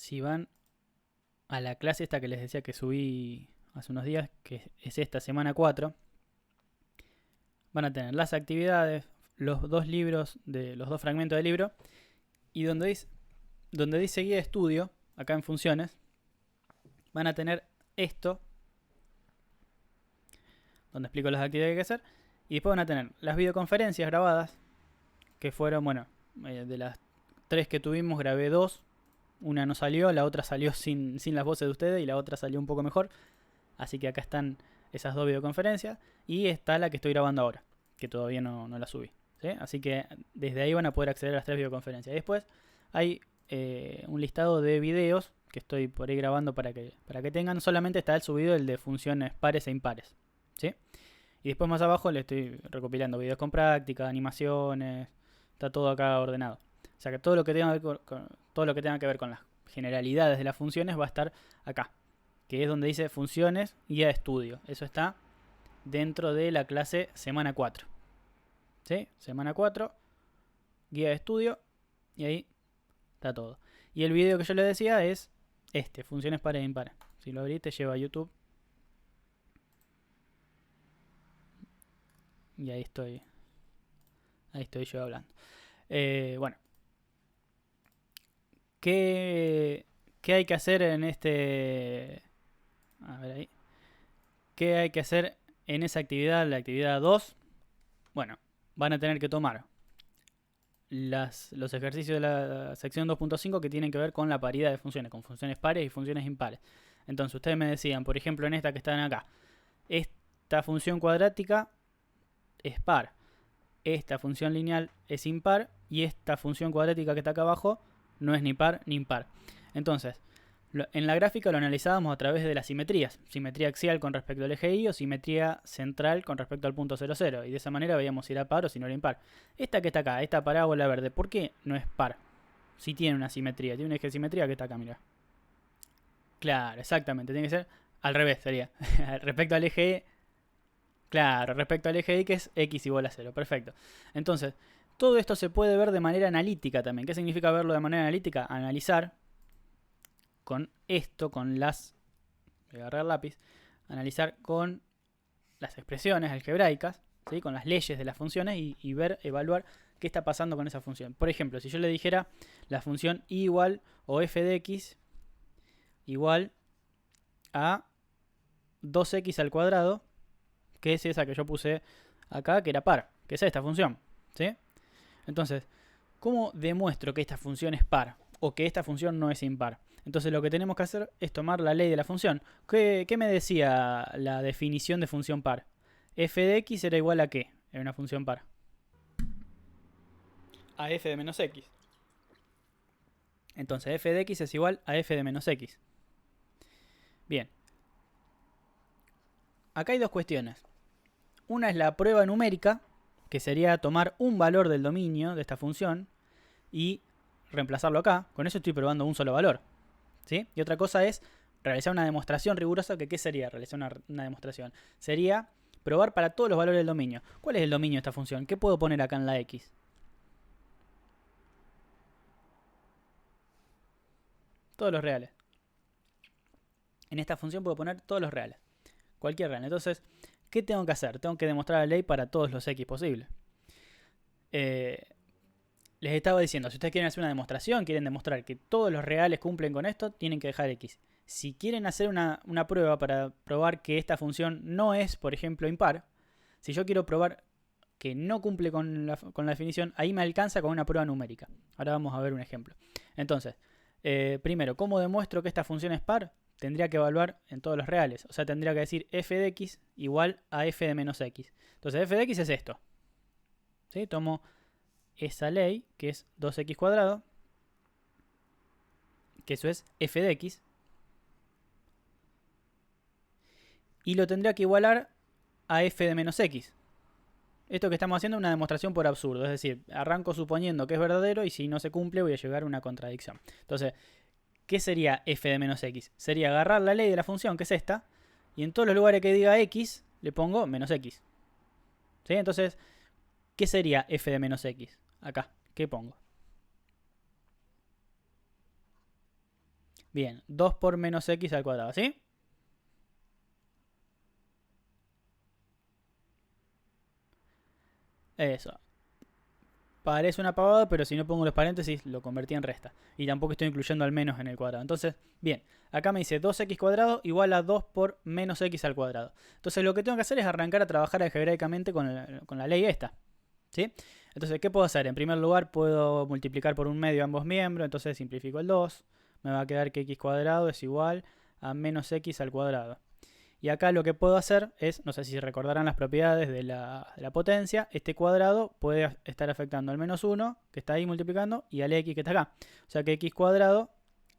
si van a la clase esta que les decía que subí hace unos días, que es esta semana 4, van a tener las actividades, los dos libros, los dos fragmentos del libro, y donde dice guía de estudio, acá en funciones, van a tener esto, donde explico las actividades que hay que hacer, y después van a tener las videoconferencias grabadas, que fueron, bueno, de las 3 que tuvimos, grabé 2, una no salió, la otra salió sin las voces de ustedes y la otra salió un poco mejor, así que acá están esas dos videoconferencias, y está la que estoy grabando ahora, que todavía no la subí, ¿sí? Así que desde ahí van a poder acceder a las 3 videoconferencias. Y después hay un listado de videos que estoy por ahí grabando para que tengan. Solamente está el subido el de funciones pares e impares, ¿sí? Y después más abajo le estoy recopilando videos con práctica, animaciones, está todo acá ordenado. O sea que todo lo que tenga que ver con las generalidades de las funciones va a estar acá, que es donde dice funciones guía de estudio. Eso está dentro de la clase semana 4. ¿Sí? Semana 4, guía de estudio, y ahí está todo. Y el video que yo les decía es funciones pares e impares. Si lo abrís te lleva a YouTube. Y ahí estoy yo hablando. Bueno, ¿qué hay que hacer en este... A ver ahí. ¿Qué hay que hacer en esa actividad, la actividad 2? Bueno, van a tener que tomar los ejercicios de la sección 2.5 que tienen que ver con la paridad de funciones, con funciones pares y funciones impares. Entonces ustedes me decían, por ejemplo, en esta que están acá, esta función cuadrática es par, esta función lineal es impar y esta función cuadrática que está acá abajo no es ni par ni impar. Entonces, en la gráfica lo analizábamos a través de las simetrías. Simetría axial con respecto al eje Y o simetría central con respecto al punto 0, 0. Y de esa manera veíamos si era par o si no era impar. Esta que está acá, esta parábola verde, ¿por qué no es par? Si tiene una simetría, tiene un eje de simetría que está acá, mira. Claro, exactamente, tiene que ser al revés, sería. Respecto al eje Y, claro, respecto al eje Y que es x igual a 0, perfecto. Entonces, todo esto se puede ver de manera analítica también. ¿Qué significa verlo de manera analítica? Analizar con esto, con las... Voy a agarrar el lápiz. Analizar con las expresiones algebraicas, ¿sí? Con las leyes de las funciones y ver, evaluar qué está pasando con esa función. Por ejemplo, si yo le dijera la función y igual o f de x igual a 2x al cuadrado, que es esa que yo puse acá, que era par, que es esta función, ¿sí? Entonces, ¿cómo demuestro que esta función es par o que esta función no es impar? Entonces lo que tenemos que hacer es tomar la ley de la función. ¿Qué me decía la definición de función par? F de x era igual a ¿qué? En una función par. A f de menos x. Entonces f de x es igual a f de menos x. Bien. Acá hay dos cuestiones. Una es la prueba numérica, que sería tomar un valor del dominio de esta función y reemplazarlo acá. Con eso estoy probando un solo valor, ¿sí? Y otra cosa es realizar una demostración rigurosa. ¿Qué sería realizar una demostración? Sería probar para todos los valores del dominio. ¿Cuál es el dominio de esta función? ¿Qué puedo poner acá en la x? Todos los reales. En esta función puedo poner todos los reales. Cualquier real. Entonces, ¿qué tengo que hacer? Tengo que demostrar la ley para todos los x posibles. Les estaba diciendo, si ustedes quieren hacer una demostración, quieren demostrar que todos los reales cumplen con esto, tienen que dejar x. Si quieren hacer una prueba para probar que esta función no es, por ejemplo, impar, si yo quiero probar que no cumple con la definición, ahí me alcanza con una prueba numérica. Ahora vamos a ver un ejemplo. Entonces, primero, ¿cómo demuestro que esta función es par? Tendría que evaluar en todos los reales. O sea, tendría que decir f de x igual a f de menos x. Entonces, f de x es esto. ¿Sí? Tomo esa ley, que es 2x cuadrado, que eso es f de x, y lo tendría que igualar a f de menos x. Esto que estamos haciendo es una demostración por absurdo, es decir, arranco suponiendo que es verdadero y si no se cumple voy a llegar a una contradicción. Entonces, ¿qué sería f de menos x? Sería agarrar la ley de la función, que es esta, y en todos los lugares que diga x, le pongo menos x. ¿Sí? Entonces, ¿qué sería f de menos x? Acá, ¿qué pongo? Bien, 2 por menos x al cuadrado, ¿sí? Eso. Parece una pavada, pero si no pongo los paréntesis lo convertí en resta. Y tampoco estoy incluyendo al menos en el cuadrado. Entonces, bien, acá me dice 2x cuadrado igual a 2 por menos x al cuadrado. Entonces lo que tengo que hacer es arrancar a trabajar algebraicamente con la ley esta. ¿Sí? Entonces, ¿qué puedo hacer? En primer lugar, puedo multiplicar por un medio ambos miembros. Entonces simplifico el 2. Me va a quedar que x cuadrado es igual a menos x al cuadrado. Y acá lo que puedo hacer es, no sé si recordarán las propiedades de la potencia, este cuadrado puede estar afectando al menos 1, que está ahí multiplicando, y al x que está acá. O sea que x cuadrado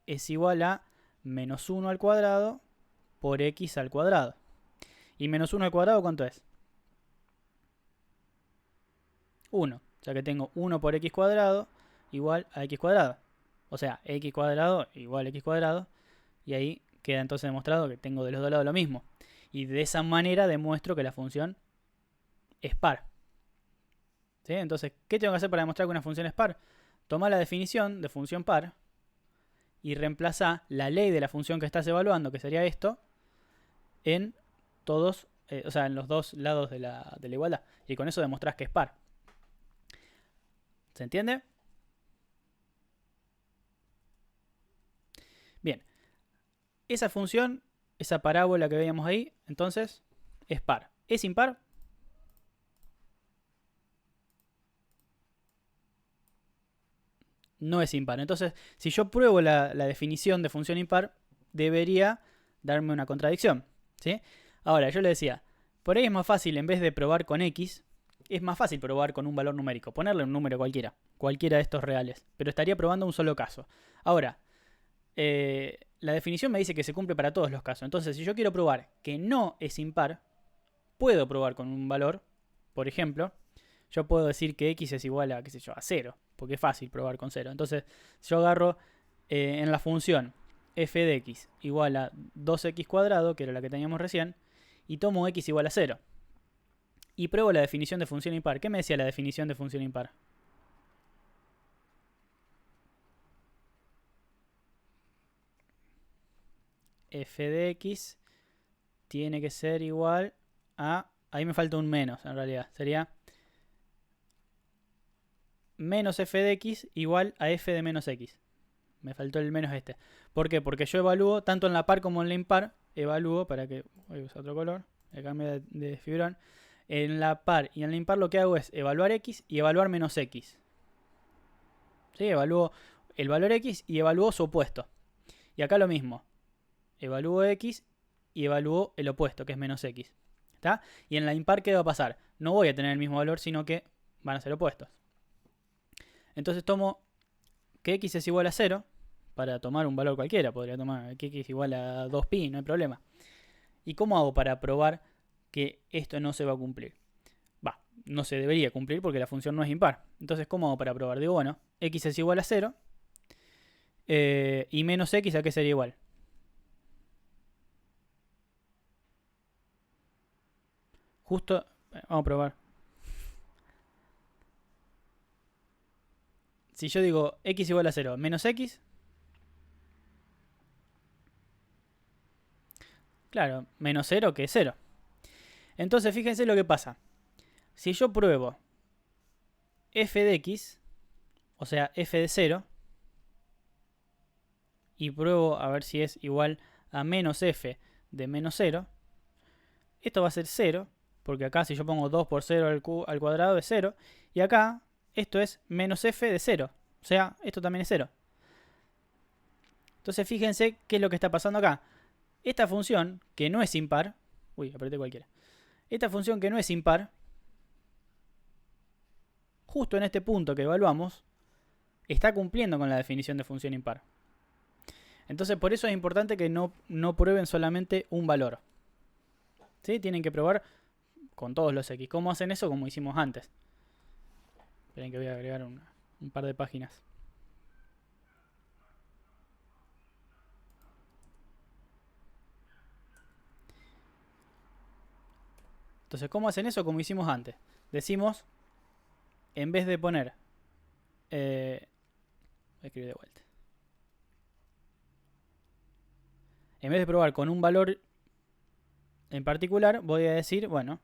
es igual a menos 1 al cuadrado por x al cuadrado. ¿Y menos 1 al cuadrado cuánto es? 1. O sea que tengo 1 por x cuadrado igual a x cuadrado. O sea, x cuadrado igual a x cuadrado. Y ahí queda entonces demostrado que tengo de los dos lados lo mismo. Y de esa manera demuestro que la función es par. ¿Sí? Entonces, ¿qué tengo que hacer para demostrar que una función es par? Toma la definición de función par y reemplaza la ley de la función que estás evaluando, que sería esto, en todos, o sea, en los dos lados de la igualdad. Y con eso demostrás que es par. ¿Se entiende? Bien. Esa función, esa parábola que veíamos ahí, entonces, es par. ¿Es impar? No es impar. Entonces, si yo pruebo la definición de función impar, debería darme una contradicción. ¿Sí? Ahora, yo le decía, por ahí es más fácil, en vez de probar con x, es más fácil probar con un valor numérico. Ponerle un número cualquiera de estos reales. Pero estaría probando un solo caso. Ahora, la definición me dice que se cumple para todos los casos. Entonces, si yo quiero probar que no es impar, puedo probar con un valor. Por ejemplo, yo puedo decir que x es igual a, qué sé yo, a 0, porque es fácil probar con 0. Entonces, yo agarro en la función f de x igual a 2x cuadrado, que era la que teníamos recién, y tomo x igual a 0. Y pruebo la definición de función impar. ¿Qué me decía la definición de función impar? F de x tiene que ser igual a... Ahí me falta un menos, en realidad. Sería menos f de x igual a f de menos x. Me faltó el menos este. ¿Por qué? Porque yo evalúo, tanto en la par como en la impar, evalúo, para que... Voy a usar otro color, el cambio de fibrón. En la par y en la impar lo que hago es evaluar x y evaluar menos x. ¿Sí? Evalúo el valor x y evalúo su opuesto. Y acá lo mismo. Evalúo x y evalúo el opuesto, que es menos x. ¿Está? Y en la impar, ¿qué va a pasar? No voy a tener el mismo valor, sino que van a ser opuestos. Entonces tomo que x es igual a 0, para tomar un valor cualquiera. Podría tomar que x es igual a 2pi, no hay problema. ¿Y cómo hago para probar que esto no se va a cumplir? No se debería cumplir porque la función no es impar. Entonces, ¿cómo hago para probar? Digo, bueno, x es igual a 0 y menos x, ¿a qué sería igual? Justo, vamos a probar. Si yo digo x igual a 0 menos x, claro, menos 0 que es 0. Entonces, fíjense lo que pasa. Si yo pruebo f de x, o sea, f de 0, y pruebo a ver si es igual a menos f de menos 0, esto va a ser 0, porque acá si yo pongo 2 por 0 al cuadrado es 0, y acá esto es menos f de 0, o sea, esto también es 0. Entonces fíjense qué es lo que está pasando acá. Esta función, que no es impar, apreté cualquiera. Esta función que no es impar, justo en este punto que evaluamos, está cumpliendo con la definición de función impar. Entonces por eso es importante que no prueben solamente un valor. ¿Sí? Tienen que probar con todos los x. ¿Cómo hacen eso? Como hicimos antes. Esperen que voy a agregar un par de páginas. Entonces, ¿cómo hacen eso? Como hicimos antes. Decimos, en vez de poner... voy a escribir de vuelta. En vez de probar con un valor en particular, voy a decir, bueno,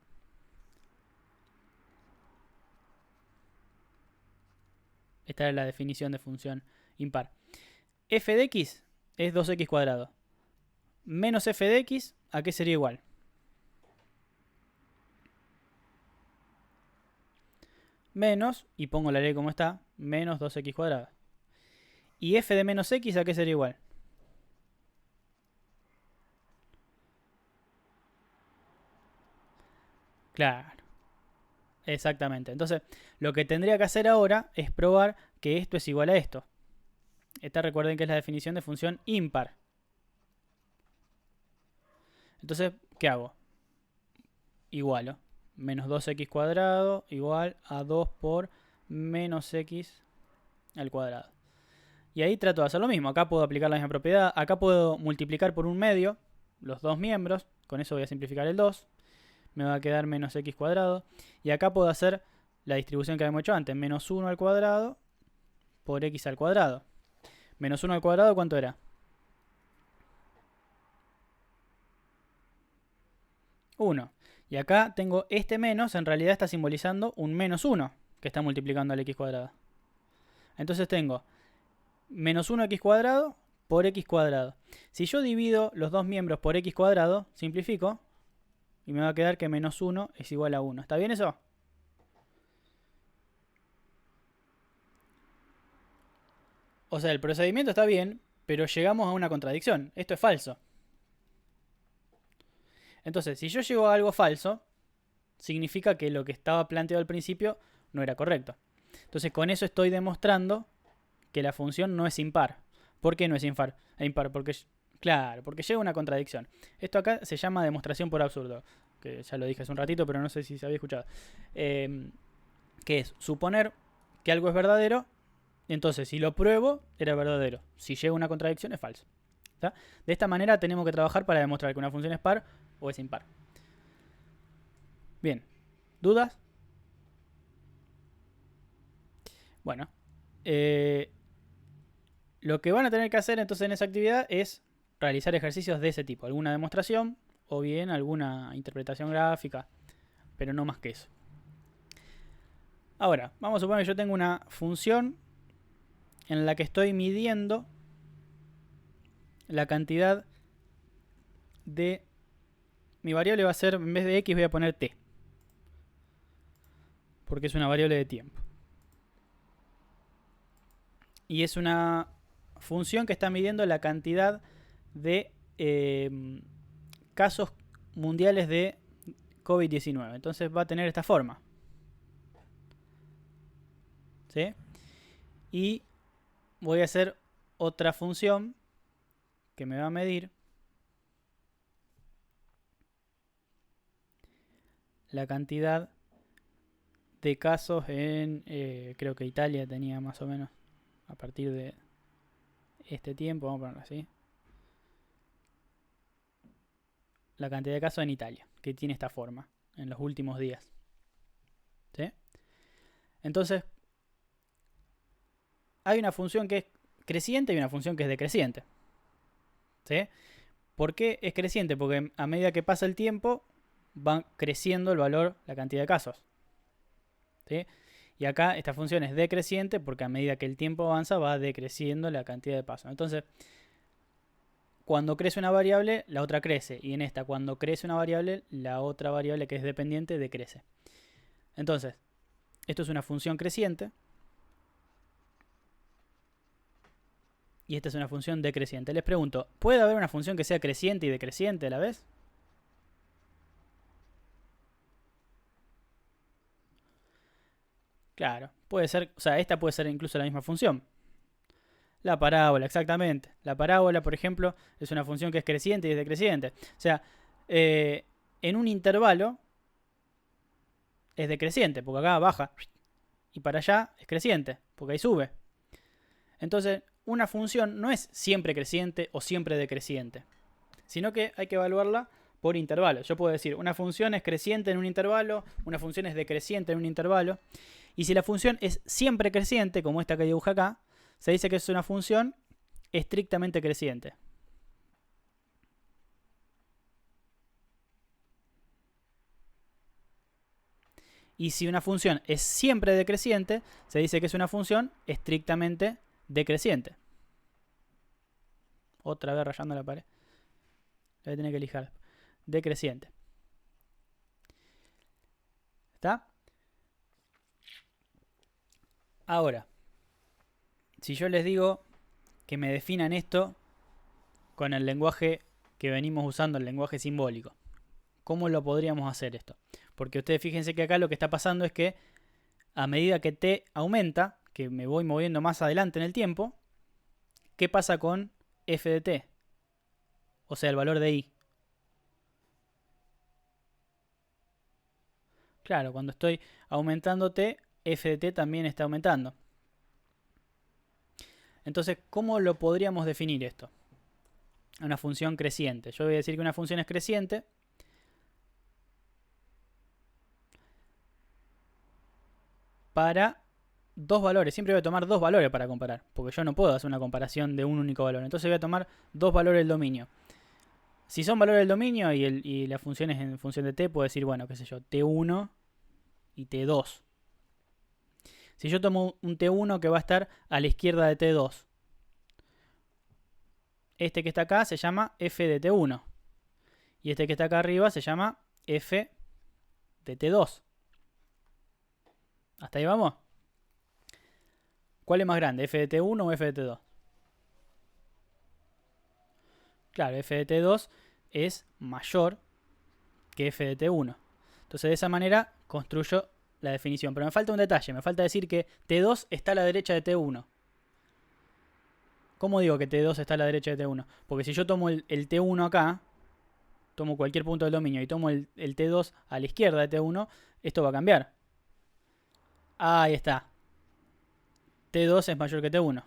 esta es la definición de función impar. F de x es 2x cuadrado. Menos f de x, ¿a qué sería igual? Menos, y pongo la ley como está, menos 2x cuadrado. ¿Y f de menos x a qué sería igual? Claro, exactamente. Entonces, lo que tendría que hacer ahora es probar que esto es igual a esto. Esta recuerden que es la definición de función impar. Entonces, ¿qué hago? Igualo. Menos 2x cuadrado igual a 2 por menos x al cuadrado. Y ahí trato de hacer lo mismo. Acá puedo aplicar la misma propiedad. Acá puedo multiplicar por un medio los dos miembros. Con eso voy a simplificar el 2. Me va a quedar menos x cuadrado. Y acá puedo hacer la distribución que habíamos hecho antes. Menos 1 al cuadrado por x al cuadrado. Menos 1 al cuadrado, ¿cuánto era? 1. Y acá tengo este menos, en realidad está simbolizando un menos 1, que está multiplicando al x cuadrado. Entonces tengo menos 1x cuadrado por x cuadrado. Si yo divido los dos miembros por x cuadrado, simplifico, y me va a quedar que menos 1 es igual a 1. ¿Está bien eso? O sea, el procedimiento está bien, pero llegamos a una contradicción. Esto es falso. Entonces, si yo llego a algo falso, significa que lo que estaba planteado al principio no era correcto. Entonces, con eso estoy demostrando que la función no es impar. ¿Por qué no es impar? Porque, claro, porque llega a una contradicción. Esto acá se llama demostración por absurdo, que ya lo dije hace un ratito, pero no sé si se había escuchado. Que es suponer que algo es verdadero, entonces si lo pruebo, era verdadero. Si llega a una contradicción, es falso. ¿Está? De esta manera tenemos que trabajar para demostrar que una función es par o es impar. Bien, ¿dudas? Bueno, lo que van a tener que hacer entonces en esa actividad es realizar ejercicios de ese tipo. Alguna demostración o bien alguna interpretación gráfica, pero no más que eso. Ahora, vamos a suponer que yo tengo una función en la que estoy midiendo la cantidad de... Mi variable va a ser, en vez de x voy a poner t, porque es una variable de tiempo. Y es una función que está midiendo la cantidad de casos mundiales de COVID-19. Entonces va a tener esta forma. ¿Sí? Y voy a hacer otra función que me va a medir la cantidad de casos en, creo que Italia tenía más o menos a partir de este tiempo, vamos a ponerlo así. La cantidad de casos en Italia, que tiene esta forma en los últimos días. ¿Sí? Entonces, hay una función que es creciente y una función que es decreciente. ¿Sí? ¿Por qué es creciente? Porque a medida que pasa el tiempo va creciendo el valor, la cantidad de casos. ¿Sí? Y acá esta función es decreciente porque a medida que el tiempo avanza va decreciendo la cantidad de pasos. Entonces, cuando crece una variable, la otra crece. Y en esta, cuando crece una variable, la otra variable que es dependiente decrece. Entonces, esto es una función creciente. Y esta es una función decreciente. Les pregunto, ¿puede haber una función que sea creciente y decreciente a la vez? Claro, puede ser, o sea, esta puede ser incluso la misma función. La parábola, exactamente. La parábola, por ejemplo, es una función que es creciente y es decreciente. O sea, en un intervalo es decreciente, porque acá baja. Y para allá es creciente, porque ahí sube. Entonces, una función no es siempre creciente o siempre decreciente, sino que hay que evaluarla por intervalos. Yo puedo decir, una función es creciente en un intervalo, una función es decreciente en un intervalo. Y si la función es siempre creciente, como esta que dibuja acá, se dice que es una función estrictamente creciente. Y si una función es siempre decreciente, se dice que es una función estrictamente decreciente. Otra vez rayando la pared. La voy a tener que lijar. Decreciente. ¿Está? Ahora, si yo les digo que me definan esto con el lenguaje que venimos usando, el lenguaje simbólico, ¿cómo lo podríamos hacer esto? Porque ustedes fíjense que acá lo que está pasando es que a medida que t aumenta, que me voy moviendo más adelante en el tiempo, ¿qué pasa con f de t? O sea, el valor de i. Claro, cuando estoy aumentando t, f de t también está aumentando. Entonces, ¿cómo lo podríamos definir esto? Una función creciente. Yo voy a decir que una función es creciente para dos valores. Siempre voy a tomar dos valores para comparar, porque yo no puedo hacer una comparación de un único valor. Entonces voy a tomar dos valores del dominio. Si son valores del dominio y la función es en función de t, puedo decir, bueno, qué sé yo, t1 y t2. Si yo tomo un t1 que va a estar a la izquierda de t2, este que está acá se llama f de t1. Y este que está acá arriba se llama f de t2. ¿Hasta ahí vamos? ¿Cuál es más grande, f de t1 o f de t2? Claro, f de t2 es mayor que f de t1. Entonces de esa manera construyo la definición. Pero me falta un detalle, me falta decir que t2 está a la derecha de t1. ¿Cómo digo que t2 está a la derecha de t1? Porque si yo tomo el t1 acá, tomo cualquier punto del dominio y tomo el t2 a la izquierda de t1, esto va a cambiar. Ahí está. t2 es mayor que t1.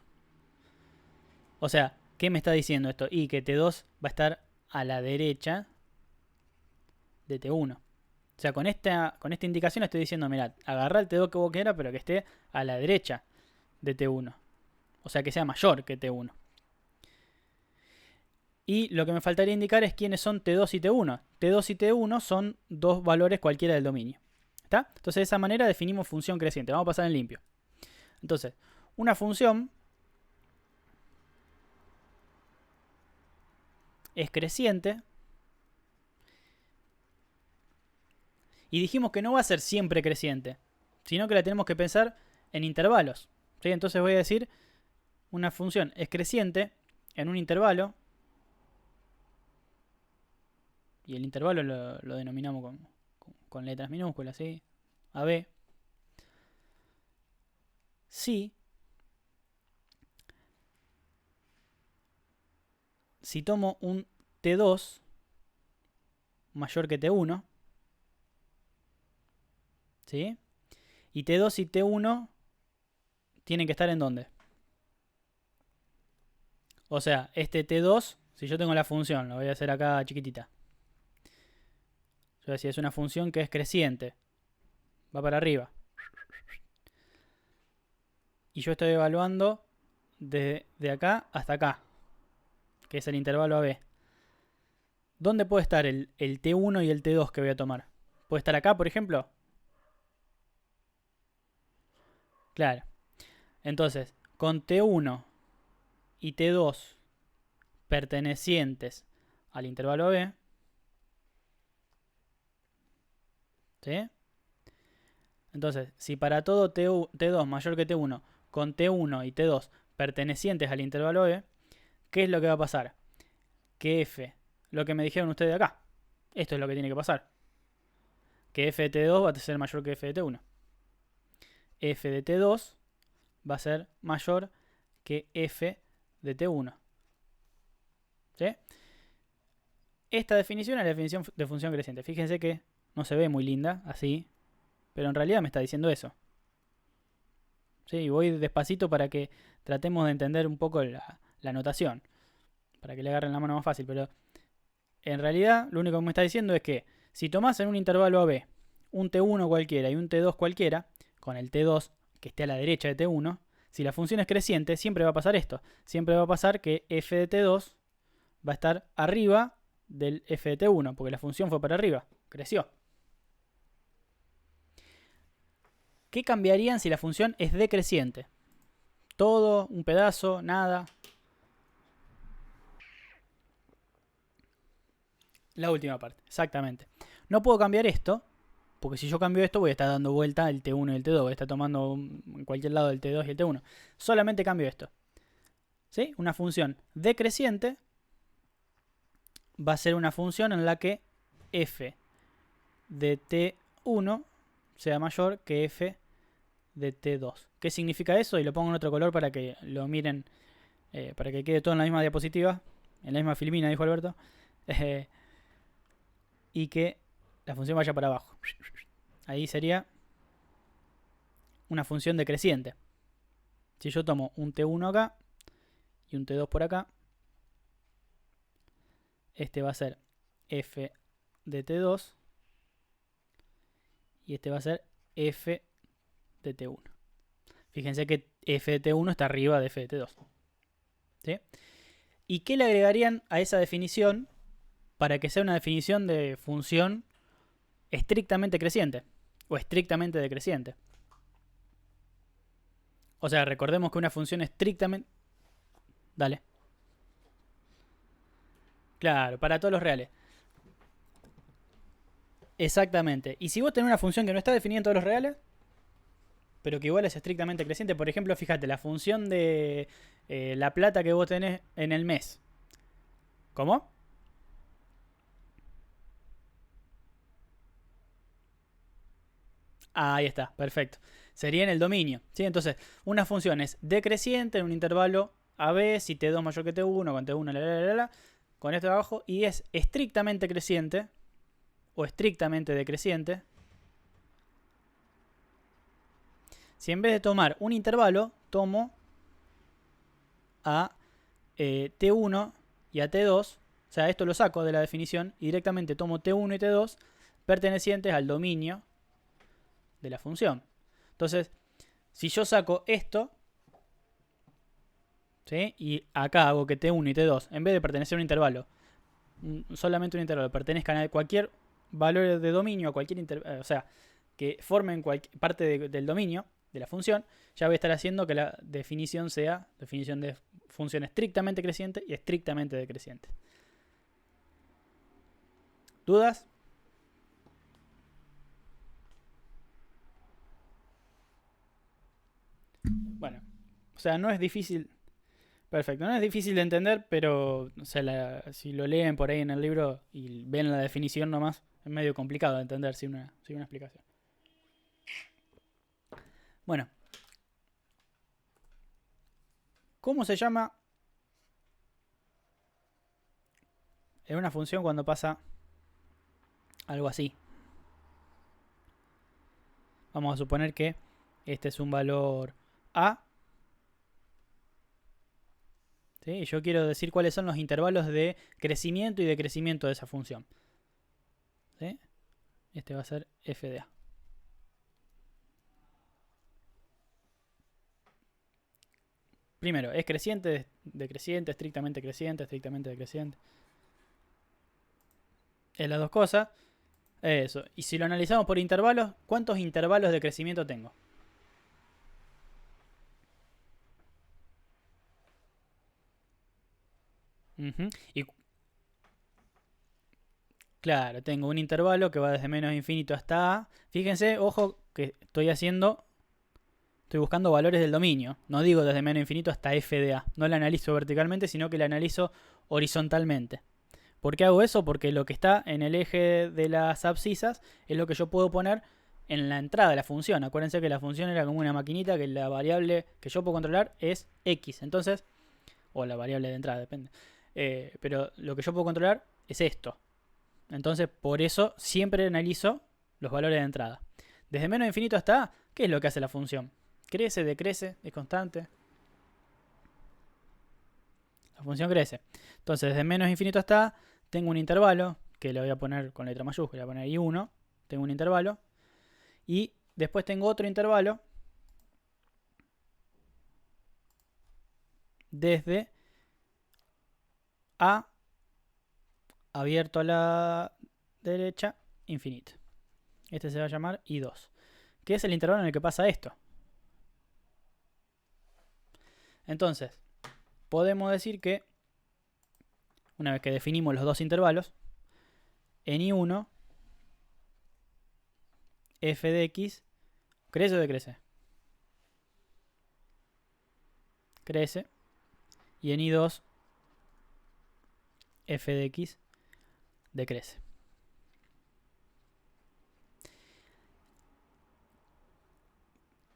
O sea, ¿qué me está diciendo esto? Y que t2 va a estar a la derecha de t1. O sea, con esta indicación estoy diciendo, mirad, agarrá el t2 que vos quieras, pero que esté a la derecha de t1. O sea, que sea mayor que t1. Y lo que me faltaría indicar es quiénes son t2 y t1. t2 y t1 son dos valores cualquiera del dominio. ¿Está? Entonces de esa manera definimos función creciente. Vamos a pasar en limpio. Entonces, una función es creciente. Y dijimos que no va a ser siempre creciente, sino que la tenemos que pensar en intervalos. ¿Sí? Entonces voy a decir, una función es creciente en un intervalo. Y el intervalo lo denominamos con letras minúsculas, ¿sí? AB. Si tomo un T2 mayor que T1, ¿sí? Y T2 y T1 tienen que estar ¿en dónde? O sea, este T2, si yo tengo la función, lo voy a hacer acá chiquitita. Yo voy a decir, es una función que es creciente. Va para arriba. Y yo estoy evaluando de acá hasta acá, que es el intervalo AB. ¿Dónde puede estar el T1 y el T2 que voy a tomar? ¿Puede estar acá, por ejemplo? Claro. Entonces, con T1 y T2 pertenecientes al intervalo AB, ¿sí? Entonces, si para todo T2 mayor que T1, con T1 y T2 pertenecientes al intervalo AB, ¿qué es lo que va a pasar? Que F, lo que me dijeron ustedes acá, esto es lo que tiene que pasar. Que F de T2 va a ser mayor que F de T1. F de T2 va a ser mayor que F de T1. ¿Sí? Esta definición es la definición de función creciente. Fíjense que no se ve muy linda así, pero en realidad me está diciendo eso. ¿Sí? Voy despacito para que tratemos de entender un poco la notación, para que le agarren la mano más fácil, pero en realidad lo único que me está diciendo es que si tomás en un intervalo AB un T1 cualquiera y un T2 cualquiera, con el T2 que esté a la derecha de T1, si la función es creciente, siempre va a pasar esto. Siempre va a pasar que f de T2 va a estar arriba del f de T1, porque la función fue para arriba, creció. ¿Qué cambiarían si la función es decreciente? Todo, un pedazo, nada. La última parte, exactamente. No puedo cambiar esto, porque si yo cambio esto voy a estar dando vuelta el T1 y el T2. Voy a estar tomando en cualquier lado el T2 y el T1. Solamente cambio esto. ¿Sí? Una función decreciente va a ser una función en la que f de T1 sea mayor que f de T2. ¿Qué significa eso? Y lo pongo en otro color para que lo miren, para que quede todo en la misma diapositiva, en la misma filmina, dijo Alberto. Y que la función vaya para abajo. Ahí sería una función decreciente. Si yo tomo un T1 acá y un T2 por acá, este va a ser f de T2 y este va a ser f de T1. Fíjense que f de T1 está arriba de f de T2. ¿Sí? ¿Y qué le agregarían a esa definición para que sea una definición de función estrictamente creciente o estrictamente decreciente? O sea, recordemos que una función estrictamente... Dale. Claro, para todos los reales. Exactamente. Y si vos tenés una función que no está definida en todos los reales, pero que igual es estrictamente creciente, por ejemplo, fíjate, la función de la plata que vos tenés en el mes. ¿Cómo? Ahí está, perfecto. Sería en el dominio. ¿Sí? Entonces, una función es decreciente en un intervalo AB, si T2 mayor que T1, con T1, con esto de abajo, y es estrictamente creciente o estrictamente decreciente si en vez de tomar un intervalo, tomo a T1 y a T2, o sea, esto lo saco de la definición y directamente tomo T1 y T2 pertenecientes al dominio de la función. Entonces, si yo saco esto, ¿sí? Y acá hago que T1 y T2, en vez de pertenecer a un intervalo, solamente un intervalo, pertenezcan a cualquier valor de dominio, a cualquier o sea, que formen parte del dominio de la función, ya voy a estar haciendo que la definición sea definición de función estrictamente creciente y estrictamente decreciente. ¿Dudas? Bueno, o sea, no es difícil. Perfecto, no es difícil de entender, pero o sea, si lo leen por ahí en el libro y ven la definición nomás, es medio complicado de entender sin una explicación. Bueno, ¿cómo se llama en una función cuando pasa algo así? Vamos a suponer que este es un valor A. ¿Sí? Y yo quiero decir cuáles son los intervalos de crecimiento y decrecimiento de esa función. ¿Sí? Este va a ser f de A. Primero, es creciente, decreciente, estrictamente decreciente. Es las dos cosas. Eso. Y si lo analizamos por intervalos, ¿cuántos intervalos de crecimiento tengo? Y claro, tengo un intervalo que va desde menos infinito hasta A. Fíjense, ojo, que estoy buscando valores del dominio. No digo desde menos infinito hasta f de A. No la analizo verticalmente, sino que la analizo horizontalmente. ¿Por qué hago eso? Porque lo que está en el eje de las abscisas es lo que yo puedo poner en la entrada de la función. Acuérdense que la función era como una maquinita que la variable que yo puedo controlar es x. Entonces, o la variable de entrada, depende. Pero lo que yo puedo controlar es esto. Entonces, por eso siempre analizo los valores de entrada. Desde menos infinito hasta A, ¿qué es lo que hace la función? Crece, decrece, es constante. La función crece. Entonces, desde menos infinito hasta A, tengo un intervalo, que le voy a poner con letra mayúscula, voy a poner I1. Tengo un intervalo. Y después tengo otro intervalo desde A abierto a la derecha, infinito. Este se va a llamar I2. que es el intervalo en el que pasa esto. Entonces, podemos decir que, una vez que definimos los dos intervalos, en I1, f de x, ¿crece o decrece? Crece. Y en I2, f de x decrece.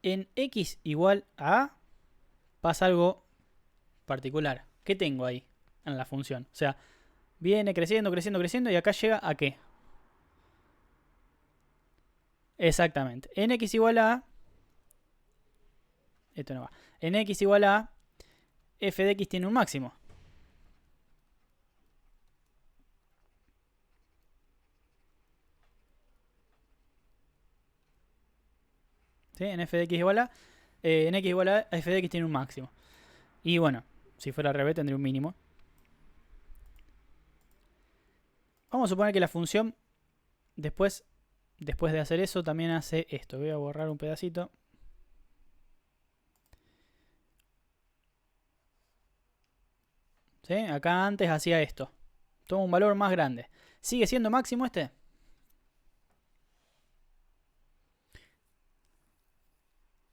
En x igual a A pasa algo particular. ¿Qué tengo ahí en la función? O sea, viene creciendo, creciendo, creciendo y acá llega ¿a qué? Exactamente. En x igual a... Esto no va. En x igual a... f de x tiene un máximo. ¿Sí? En f de x igual a... en x igual a f de x tiene un máximo. Y bueno, si fuera al revés tendría un mínimo. Vamos a suponer que la función después de hacer eso también hace esto. Voy a borrar un pedacito. ¿Sí? Acá antes hacía esto. Toma un valor más grande. ¿Sigue siendo máximo este?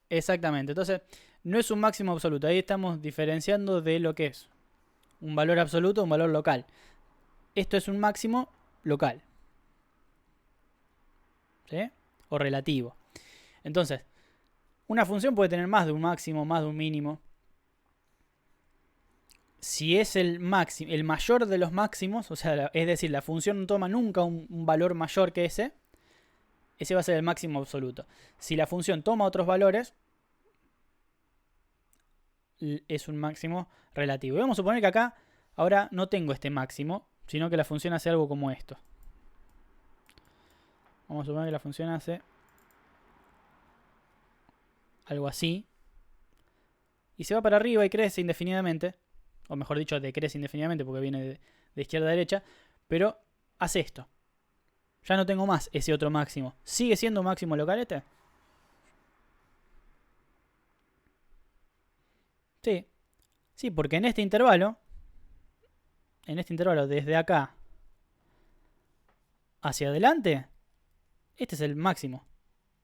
Exactamente. Entonces, no es un máximo absoluto. Ahí estamos diferenciando de lo que es un valor absoluto, un valor local. Esto es un máximo local. ¿Sí? O relativo. Entonces, una función puede tener más de un máximo, más de un mínimo. Si es el máximo, el mayor de los máximos, o sea, es decir, la función no toma nunca un valor mayor que ese va a ser el máximo absoluto. Si la función toma otros valores, es un máximo relativo. Y vamos a suponer que acá ahora no tengo este máximo, sino que la función hace algo como esto. Vamos a suponer que la función hace algo así. Y se va para arriba y crece indefinidamente. O mejor dicho, decrece indefinidamente porque viene de izquierda a derecha. Pero hace esto. Ya no tengo más ese otro máximo. ¿Sigue siendo un máximo local este? Sí. Sí, porque en este intervalo desde acá hacia adelante, este es el máximo.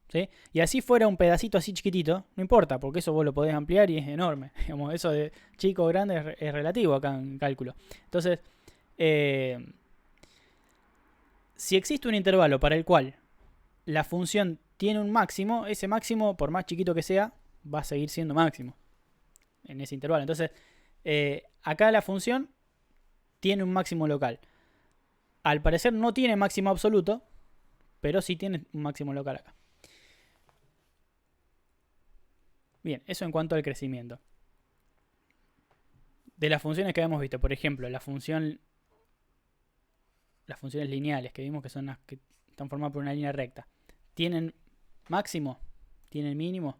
¿Sí? Y así fuera un pedacito así chiquitito, no importa, porque eso vos lo podés ampliar y es enorme. Digamos, eso de chico o grande es relativo acá en cálculo. Entonces, si existe un intervalo para el cual la función tiene un máximo, ese máximo, por más chiquito que sea, va a seguir siendo máximo en ese intervalo. Entonces, acá la función tiene un máximo local. Al parecer no tiene máximo absoluto, pero sí tiene un máximo local acá. Bien, eso en cuanto al crecimiento. De las funciones que habíamos visto, por ejemplo, las funciones lineales, que vimos que son las que están formadas por una línea recta, ¿tienen máximo? ¿Tienen mínimo?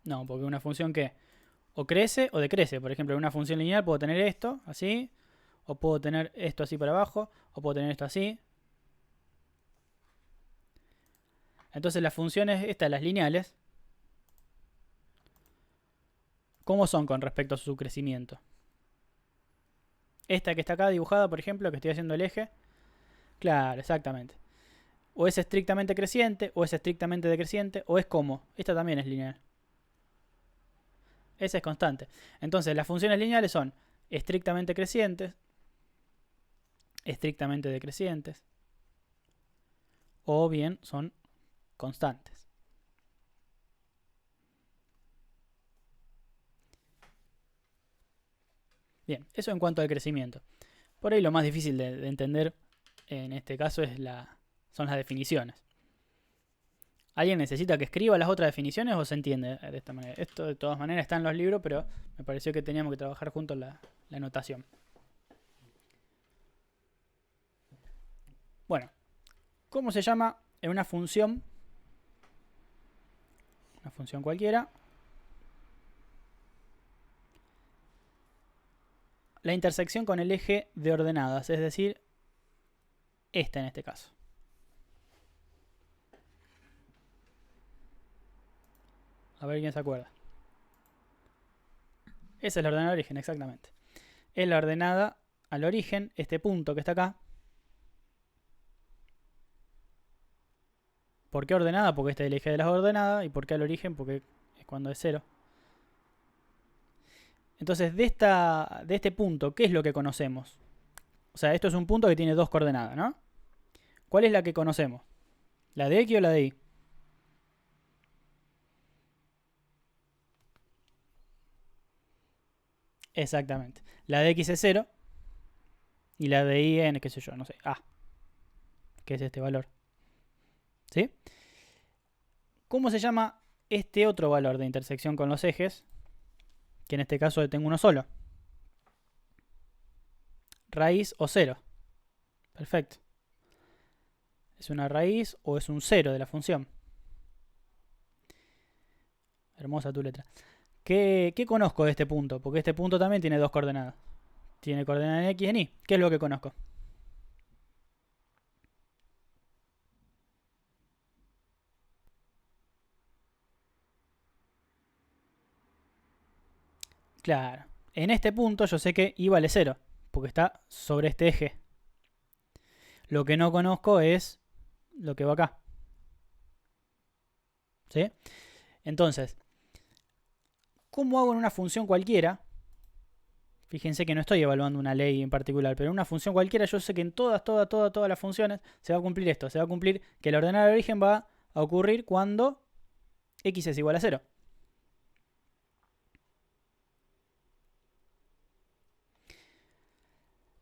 No, porque una función que o crece o decrece. Por ejemplo, en una función lineal puedo tener esto así, o puedo tener esto así para abajo, o puedo tener esto así. Entonces las funciones estas, las lineales, ¿cómo son con respecto a su crecimiento? Esta que está acá dibujada, por ejemplo, que estoy haciendo el eje. Claro, exactamente. O es estrictamente creciente, o es estrictamente decreciente, o es como. Esta también es lineal. Esa es constante. Entonces las funciones lineales son estrictamente crecientes, estrictamente decrecientes, o bien son constantes. Bien, eso en cuanto al crecimiento. Por ahí lo más difícil de entender en este caso son las definiciones. ¿Alguien necesita que escriba las otras definiciones o se entiende de esta manera? Esto de todas maneras está en los libros, pero me pareció que teníamos que trabajar juntos la notación. Bueno, ¿cómo se llama en una función? Una función cualquiera. La intersección con el eje de ordenadas, es decir, esta en este caso. A ver quién se acuerda. Esa es la ordenada al origen, exactamente. Es la ordenada al origen, este punto que está acá. ¿Por qué ordenada? Porque este es el eje de las ordenadas. ¿Y por qué al origen? Porque es cuando es 0. Entonces, de este punto, ¿qué es lo que conocemos? O sea, esto es un punto que tiene dos coordenadas, ¿no? ¿Cuál es la que conocemos? ¿La de X o la de Y? Exactamente. La de X es 0 y la de Y en, qué sé yo, no sé, A, que es este valor. ¿Sí? ¿Cómo se llama este otro valor de intersección con los ejes? Que en este caso tengo uno solo. Raíz o 0. Perfecto. ¿Es una raíz o es un 0 de la función? Hermosa tu letra. ¿Qué conozco de este punto? Porque este punto también tiene dos coordenadas. Tiene coordenadas en X y en Y. ¿Qué es lo que conozco? Claro. En este punto yo sé que Y vale 0. Porque está sobre este eje. Lo que no conozco es lo que va acá. ¿Sí? Entonces, ¿cómo hago en una función cualquiera? Fíjense que no estoy evaluando una ley en particular, pero en una función cualquiera yo sé que en todas las funciones se va a cumplir esto. Se va a cumplir que la ordenada de origen va a ocurrir cuando x es igual a 0.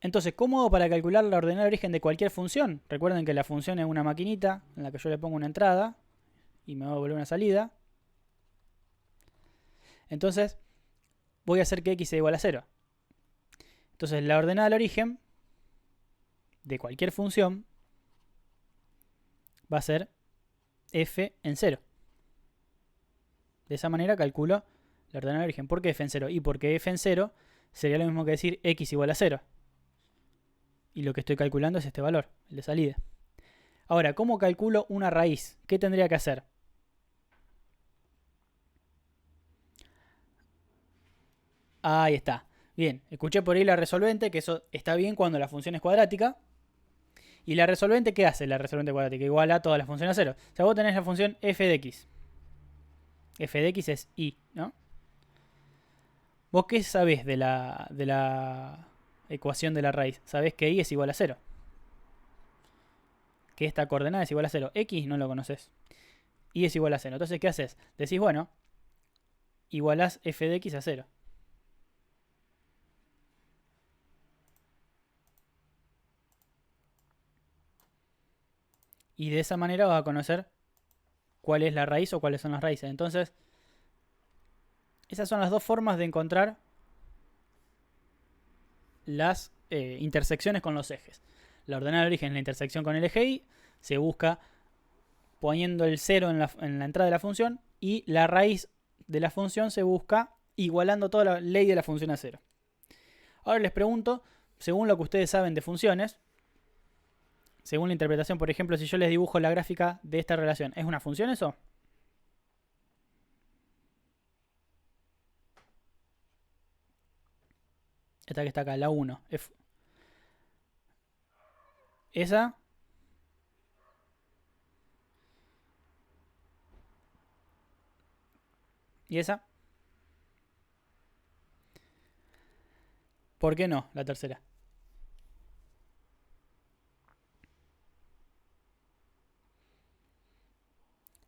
Entonces, ¿cómo hago para calcular la ordenada de origen de cualquier función? Recuerden que la función es una maquinita en la que yo le pongo una entrada y me va a devolver una salida. Entonces, voy a hacer que x sea igual a 0. Entonces, la ordenada del origen de cualquier función va a ser f en 0. De esa manera calculo la ordenada del origen. ¿Por qué f en 0? Y porque f en 0 sería lo mismo que decir x igual a 0. Y lo que estoy calculando es este valor, el de salida. Ahora, ¿cómo calculo una raíz? ¿Qué tendría que hacer? Ahí está. Bien, escuché por ahí la resolvente, que eso está bien cuando la función es cuadrática. ¿Y la resolvente qué hace? La resolvente cuadrática igual a todas las funciones a 0. O sea, vos tenés la función f de x. F de x es y, ¿no? ¿Vos qué sabés de la ecuación de la raíz? Sabés que y es igual a 0. Que esta coordenada es igual a 0. X no lo conoces. Y es igual a 0. Entonces, ¿qué haces? Decís, bueno, igualás f de x a 0. Y de esa manera vas a conocer cuál es la raíz o cuáles son las raíces. Entonces, esas son las dos formas de encontrar las intersecciones con los ejes. La ordenada de origen es la intersección con el eje y se busca poniendo el 0 en la entrada de la función, y la raíz de la función se busca igualando toda la ley de la función a 0. Ahora les pregunto, según lo que ustedes saben de funciones, según la interpretación, por ejemplo, si yo les dibujo la gráfica de esta relación, ¿es una función eso? Esta que está acá, la 1. Esa. ¿Y esa? ¿Por qué no? La tercera.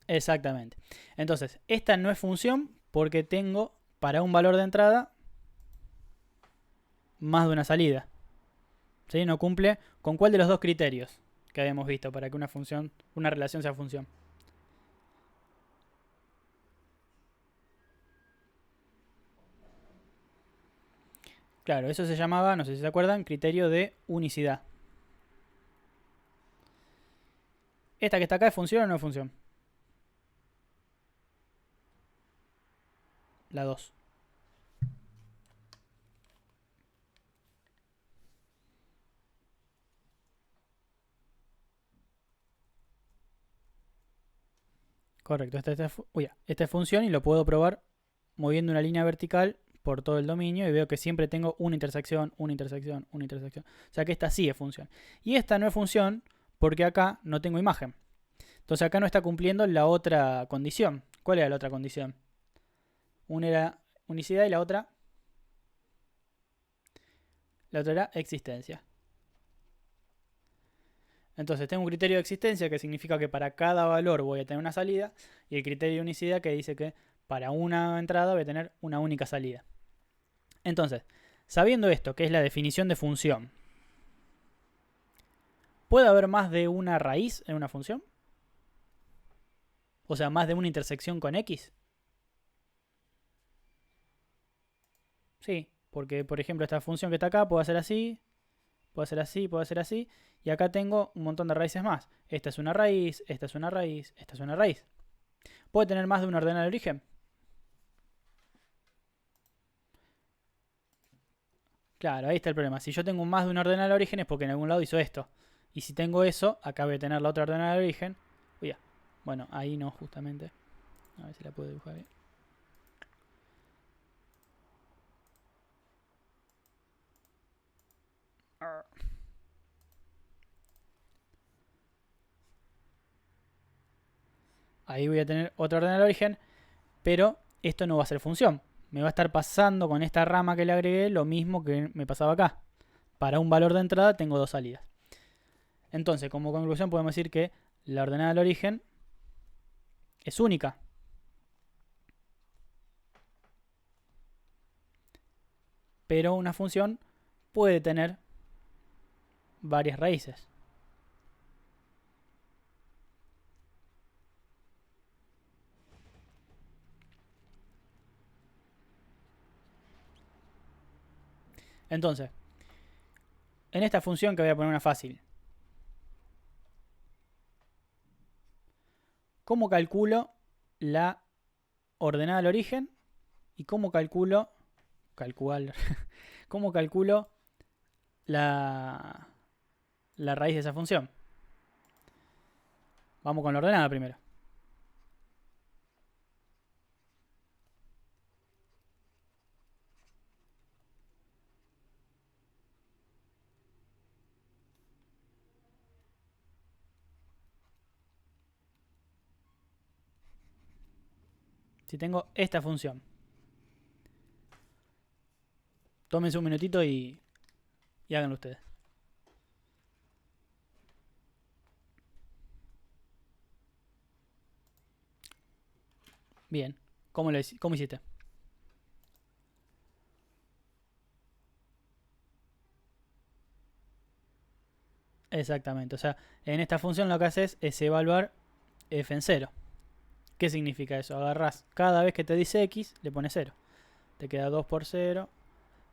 Exactamente. Entonces, esta no es función porque tengo para un valor de entrada más de una salida. ¿Sí? No cumple con cuál de los dos criterios que habíamos visto para que una relación sea función. Claro, eso se llamaba, no sé si se acuerdan, criterio de unicidad. ¿Esta que está acá es función o no es función? La 2. Correcto. Esta es función y lo puedo probar moviendo una línea vertical por todo el dominio y veo que siempre tengo una intersección, una intersección, una intersección. O sea que esta sí es función. Y esta no es función porque acá no tengo imagen. Entonces acá no está cumpliendo la otra condición. ¿Cuál era la otra condición? Una era unicidad y la otra era existencia. Entonces tengo un criterio de existencia que significa que para cada valor voy a tener una salida y el criterio de unicidad que dice que para una entrada voy a tener una única salida. Entonces, sabiendo esto, que es la definición de función, ¿puede haber más de una raíz en una función? O sea, más de una intersección con x. Sí, porque por ejemplo esta función que está acá puede hacer así, puede hacer así, puede hacer así. Y acá tengo un montón de raíces más. Esta es una raíz, esta es una raíz, esta es una raíz. ¿Puede tener más de un ordenal de origen? Claro, ahí está el problema. Si yo tengo más de un ordenal de origen es porque en algún lado hizo esto. Y si tengo eso, acá voy a tener la otra ordenal de origen. Uy, ya. Bueno, ahí no, justamente. A ver si la puedo dibujar bien. Ahí voy a tener otra ordenal de origen, pero esto no va a ser función. Me va a estar pasando con esta rama que le agregué lo mismo que me pasaba acá. Para un valor de entrada tengo dos salidas. Entonces, como conclusión podemos decir que la ordenada del origen es única. Pero una función puede tener varias raíces. Entonces, en esta función que voy a poner una fácil, ¿cómo calculo la ordenada del origen? ¿Y cómo calculo cómo calculo la raíz de esa función? Vamos con la ordenada primero. Si tengo esta función, tómense un minutito y háganlo ustedes. Bien. ¿Cómo hiciste? Exactamente. O sea, en esta función lo que haces es evaluar f en 0. ¿Qué significa eso? Agarrás cada vez que te dice x, le pones 0. Te queda 2 por 0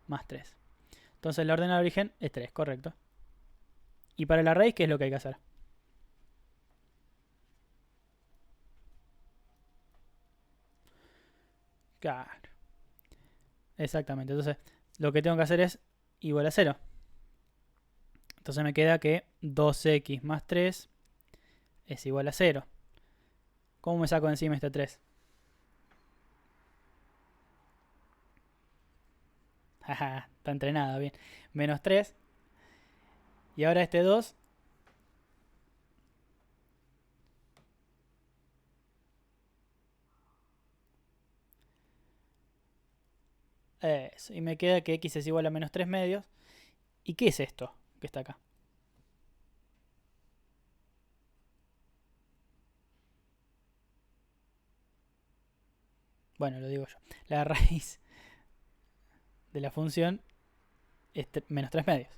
más 3. Entonces la ordenada de origen es 3, correcto. Y para la raíz, ¿qué es lo que hay que hacer? Claro. Exactamente. Entonces, lo que tengo que hacer es igual a 0. Entonces me queda que 2x más 3 es igual a 0. ¿Cómo me saco de encima este 3? Jaja, está entrenado, bien. Menos 3. Y ahora este 2. Eso. Y me queda que x es igual a menos 3 medios. ¿Y qué es esto que está acá? Bueno, lo digo yo. La raíz de la función es menos 3 medios.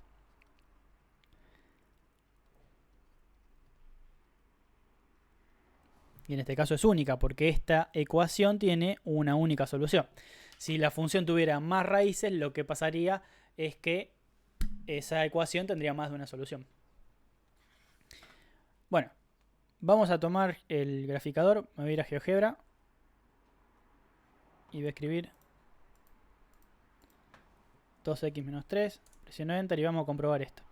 Y en este caso es única porque esta ecuación tiene una única solución. Si la función tuviera más raíces, lo que pasaría es que esa ecuación tendría más de una solución. Bueno, vamos a tomar el graficador. Me voy a ir a GeoGebra y voy a escribir 2x menos 3. Presiono Enter y vamos a comprobar esto.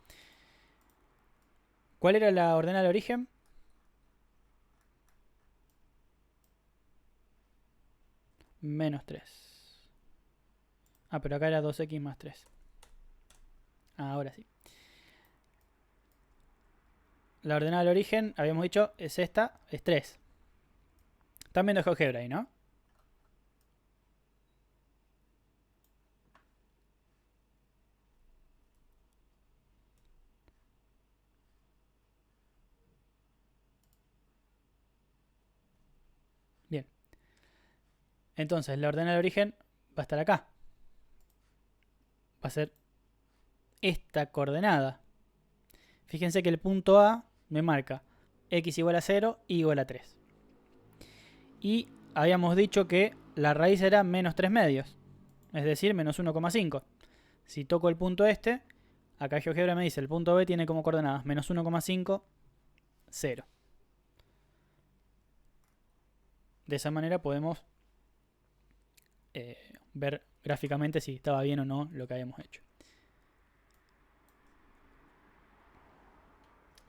¿Cuál era la ordenada de origen? menos 3. Ah, pero acá era 2x más 3. Ahora sí. La ordenada del origen, habíamos dicho, es esta, es 3. Están viendo GeoGebra ahí, ¿no? Bien. Entonces, la ordenada del origen va a estar acá. Va a ser esta coordenada. Fíjense que el punto A me marca x igual a 0, y igual a 3. Y habíamos dicho que la raíz era menos 3 medios, es decir, menos 1,5. Si toco el punto este, acá GeoGebra me dice el punto B tiene como coordenadas menos 1,5, 0. De esa manera podemos ver gráficamente si estaba bien o no lo que habíamos hecho.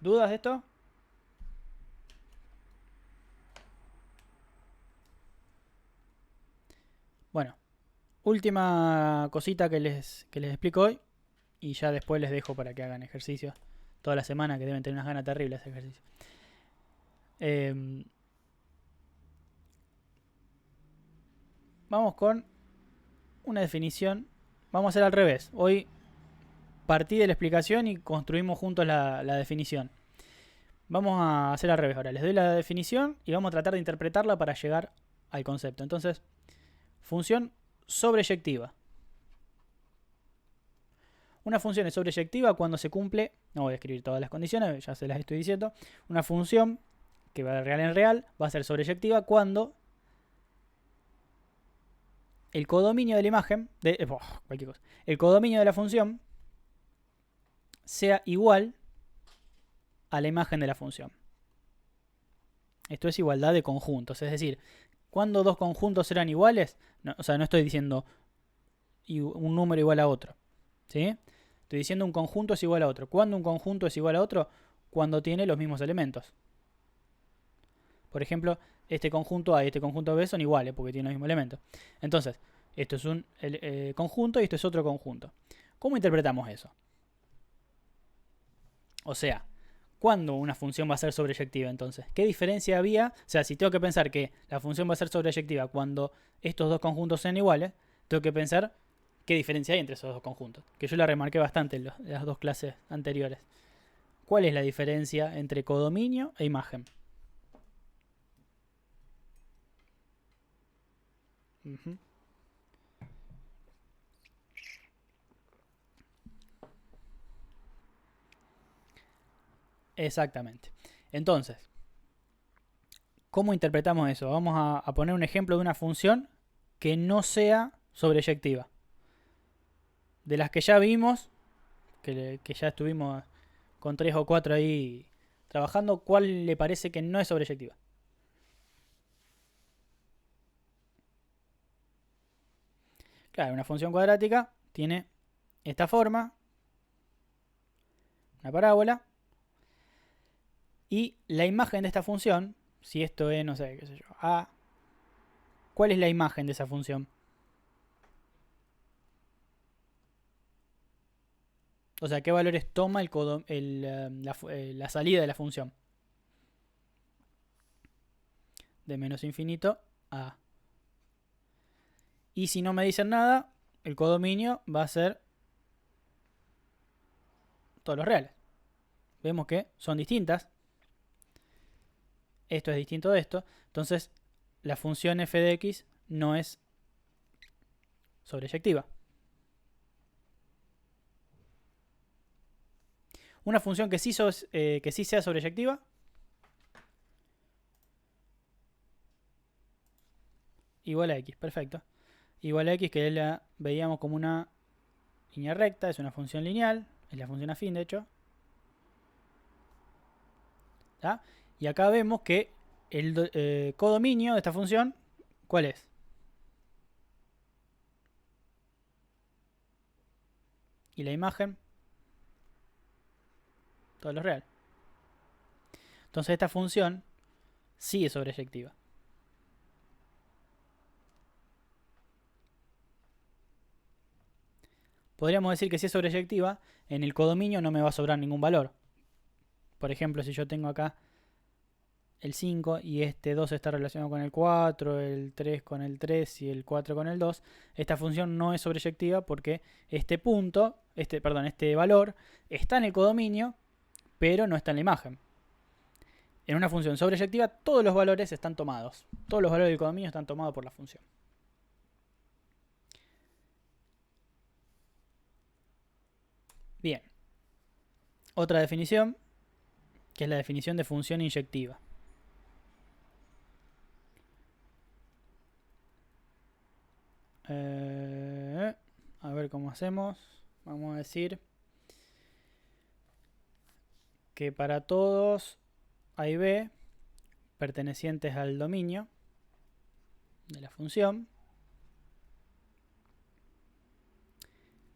¿Dudas de esto? Bueno, última cosita que les explico hoy. Y ya después les dejo para que hagan ejercicios toda la semana, que deben tener unas ganas terribles de ejercicio. Vamos con una definición. Vamos a hacer al revés. Hoy partí de la explicación y construimos juntos la definición. Vamos a hacer al revés ahora. Les doy la definición y vamos a tratar de interpretarla para llegar al concepto. Entonces, función sobreyectiva. Una función es sobreyectiva cuando se cumple, no voy a escribir todas las condiciones, ya se las estoy diciendo. Una función que va de real en real va a ser sobreyectiva cuando el codominio de la imagen, cualquier cosa, el codominio de la función sea igual a la imagen de la función. Esto es igualdad de conjuntos, es decir, cuando dos conjuntos serán iguales, no, o sea, no estoy diciendo un número igual a otro, ¿sí? Estoy diciendo un conjunto es igual a otro. ¿Cuándo un conjunto es igual a otro? Cuando tiene los mismos elementos. Por ejemplo, este conjunto A y este conjunto B son iguales porque tienen los mismos elementos. Entonces, esto es un conjunto y esto es otro conjunto. ¿Cómo interpretamos eso? O sea, ¿cuándo una función va a ser sobreyectiva entonces? ¿Qué diferencia había? O sea, si tengo que pensar que la función va a ser sobreyectiva cuando estos dos conjuntos sean iguales, tengo que pensar qué diferencia hay entre esos dos conjuntos. Que yo la remarqué bastante en las dos clases anteriores. ¿Cuál es la diferencia entre codominio e imagen? Exactamente. Entonces, ¿cómo interpretamos eso? Vamos a poner un ejemplo de una función que no sea sobreyectiva. De las que ya vimos, que ya estuvimos con 3 o 4 ahí trabajando, ¿cuál le parece que no es sobreyectiva? Claro, una función cuadrática tiene esta forma, una parábola, y la imagen de esta función, si esto es, no sé, qué sé yo, A, ¿cuál es la imagen de esa función? O sea, ¿qué valores toma la salida de la función? De menos infinito a A. Y si no me dicen nada, el codominio va a ser todos los reales. Vemos que son distintas. Esto es distinto de esto. Entonces, la función f de x no es sobreyectiva. Una función que sí sea sobreyectiva. Igual a x, perfecto. Igual a x, que la veíamos como una línea recta, es una función lineal, es la función afín de hecho. ¿Tá? Y acá vemos que el codominio de esta función, ¿cuál es? Y la imagen, todo lo real. Entonces esta función sí es sobreyectiva. podríamos decir que si es sobreyectiva, en el codominio no me va a sobrar ningún valor. Por ejemplo, si yo tengo acá el 5 y este 2 está relacionado con el 4, el 3 con el 3 y el 4 con el 2, esta función no es sobreyectiva porque este valor está en el codominio, pero no está en la imagen. En una función sobreyectiva todos los valores están tomados. Todos los valores del codominio están tomados por la función. Bien. Otra definición, que es la definición de función inyectiva. A ver cómo hacemos. Vamos a decir que para todos A y B pertenecientes al dominio de la función,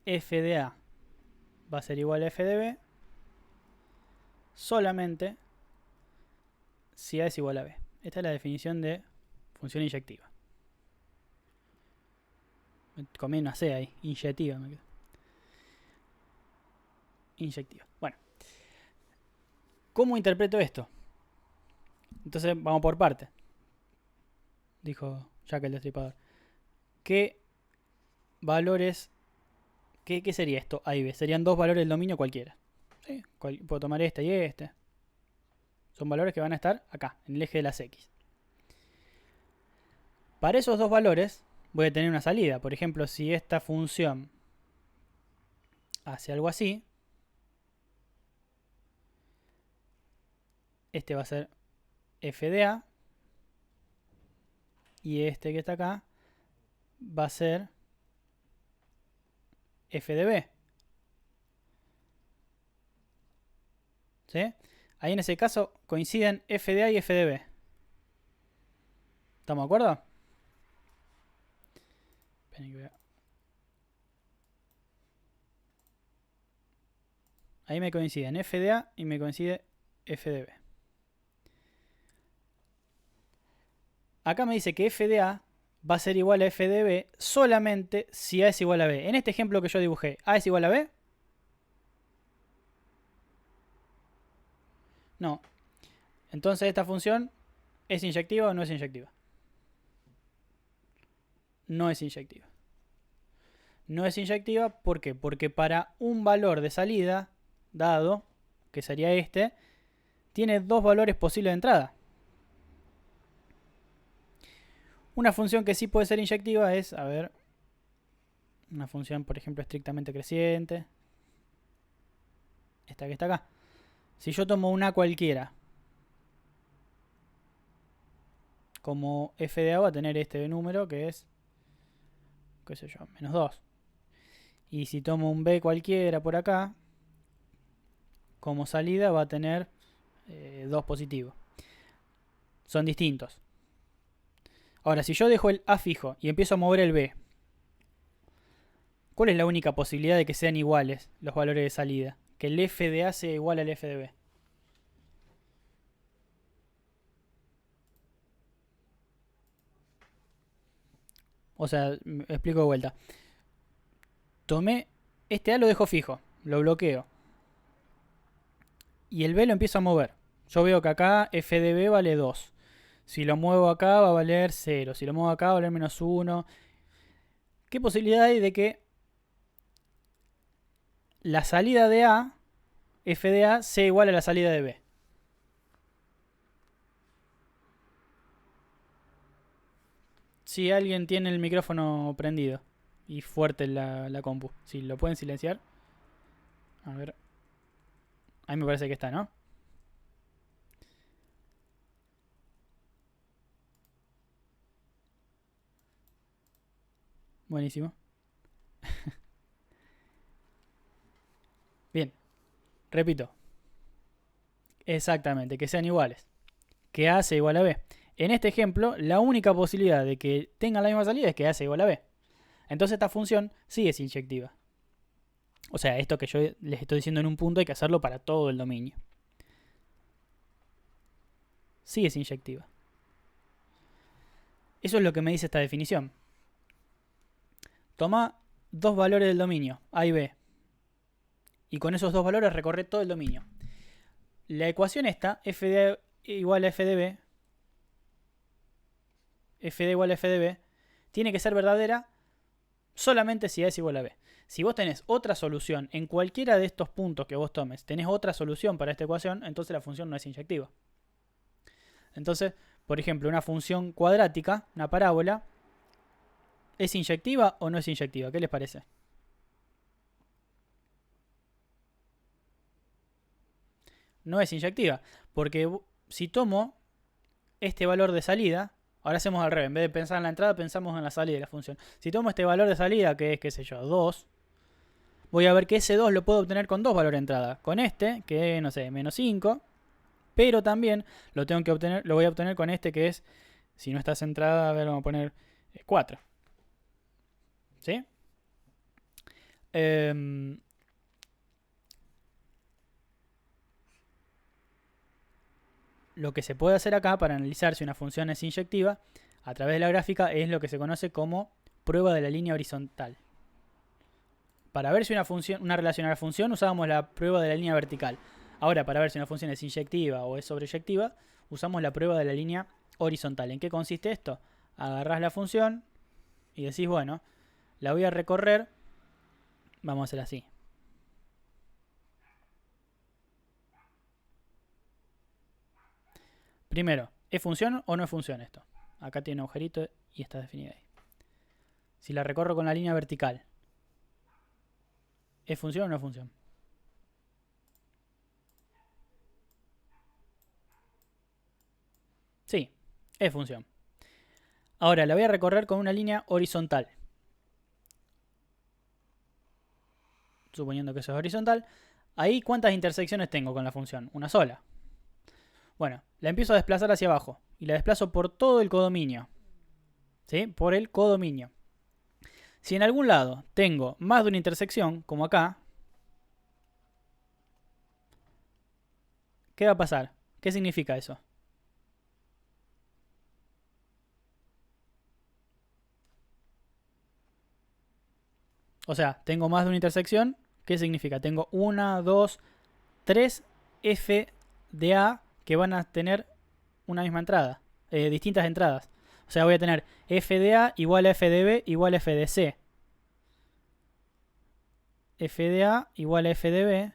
f de A va a ser igual a f de B solamente si A es igual a B. Esta es la definición de función inyectiva. Me comí una C ahí, inyectiva. Inyectiva. Bueno, ¿cómo interpreto esto? Entonces vamos por partes. Dijo Jack el Destripador. ¿Qué valores? ¿Qué sería esto? A y B. Serían dos valores del dominio cualquiera. ¿Sí? Puedo tomar este y este. Son valores que van a estar acá, en el eje de las X. Para esos dos valores voy a tener una salida. Por ejemplo, si esta función hace algo así, este va a ser f de A y este que está acá va a ser f de B. ¿Sí? Ahí en ese caso coinciden f de A y f de B. ¿Estamos de acuerdo? Esperen que vea. Ahí me coinciden f de A y me coincide f de B. Acá me dice que f de A va a ser igual a f de B solamente si A es igual a B. En este ejemplo que yo dibujé, ¿A es igual a B? No. Entonces esta función ¿es inyectiva o no es inyectiva? No es inyectiva. No es inyectiva, ¿por qué? Porque para un valor de salida dado, que sería este, tiene dos valores posibles de entrada. Una función que sí puede ser inyectiva es, a ver, una función, por ejemplo, estrictamente creciente. Esta que está acá. Si yo tomo una cualquiera, como f de A va a tener este número que es, qué sé yo, menos 2. Y si tomo un B cualquiera por acá, como salida va a tener 2 positivo. Son distintos. Ahora, si yo dejo el A fijo y empiezo a mover el B, ¿cuál es la única posibilidad de que sean iguales los valores de salida? Que el f de A sea igual al f de B. O sea, me explico de vuelta. Tomé este A, lo dejo fijo, lo bloqueo. Y el B lo empiezo a mover. Yo veo que acá f de B vale 2. Si lo muevo acá va a valer 0. Si lo muevo acá va a valer menos 1. ¿Qué posibilidad hay de que la salida de A, f de A, sea igual a la salida de B? Si alguien tiene el micrófono prendido y fuerte la compu. Si lo pueden silenciar. A ver. Ahí me parece que está, ¿no? Buenísimo. Bien. Repito. Exactamente, que sean iguales. Que A sea igual a B. En este ejemplo, la única posibilidad de que tengan la misma salida es que A sea igual a B. Entonces esta función sí es inyectiva. O sea, esto que yo les estoy diciendo en un punto hay que hacerlo para todo el dominio. Sí es inyectiva. Eso es lo que me dice esta definición. Toma dos valores del dominio, A y B. Y con esos dos valores recorre todo el dominio. La ecuación esta, f de A igual a f de B, f de igual a f de B, tiene que ser verdadera solamente si A es igual a B. Si vos tenés otra solución en cualquiera de estos puntos que vos tomes, tenés otra solución para esta ecuación, entonces la función no es inyectiva. Entonces, por ejemplo, una función cuadrática, una parábola, ¿es inyectiva o no es inyectiva? ¿Qué les parece? No es inyectiva, porque si tomo este valor de salida, ahora hacemos al revés, en vez de pensar en la entrada, pensamos en la salida de la función. Si tomo este valor de salida, que es, qué sé yo, 2, voy a ver que ese 2 lo puedo obtener con dos valores de entrada. Con este, que es, no sé, menos 5, pero también lo tengo que obtener, lo voy a obtener con este que es, si no está centrada, a ver, vamos a poner 4. ¿Sí? Lo que se puede hacer acá para analizar si una función es inyectiva a través de la gráfica es lo que se conoce como prueba de la línea horizontal. Para ver si una relación a la función usábamos la prueba de la línea vertical. Ahora, para ver si una función es inyectiva o es sobreyectiva, usamos la prueba de la línea horizontal. ¿En qué consiste esto? Agarrás la función y decís, bueno, la voy a recorrer. Vamos a hacer así. Primero, ¿es función o no es función esto? Acá tiene un agujerito y está definida ahí. Si la recorro con la línea vertical, ¿es función o no es función? Sí, es función. Ahora la voy a recorrer con una línea horizontal. Suponiendo que eso es horizontal. Ahí, ¿cuántas intersecciones tengo con la función? Una sola. Bueno, la empiezo a desplazar hacia abajo. Y la desplazo por todo el codominio. ¿Sí? Por el codominio. Si en algún lado tengo más de una intersección, como acá, ¿qué va a pasar? ¿Qué significa eso? O sea, tengo más de una intersección. ¿Qué significa? Tengo 1, 2, 3 f de A que van a tener una misma entrada. Distintas entradas. O sea, voy a tener f de A igual a f de B igual a f de C. F de A igual a f de B.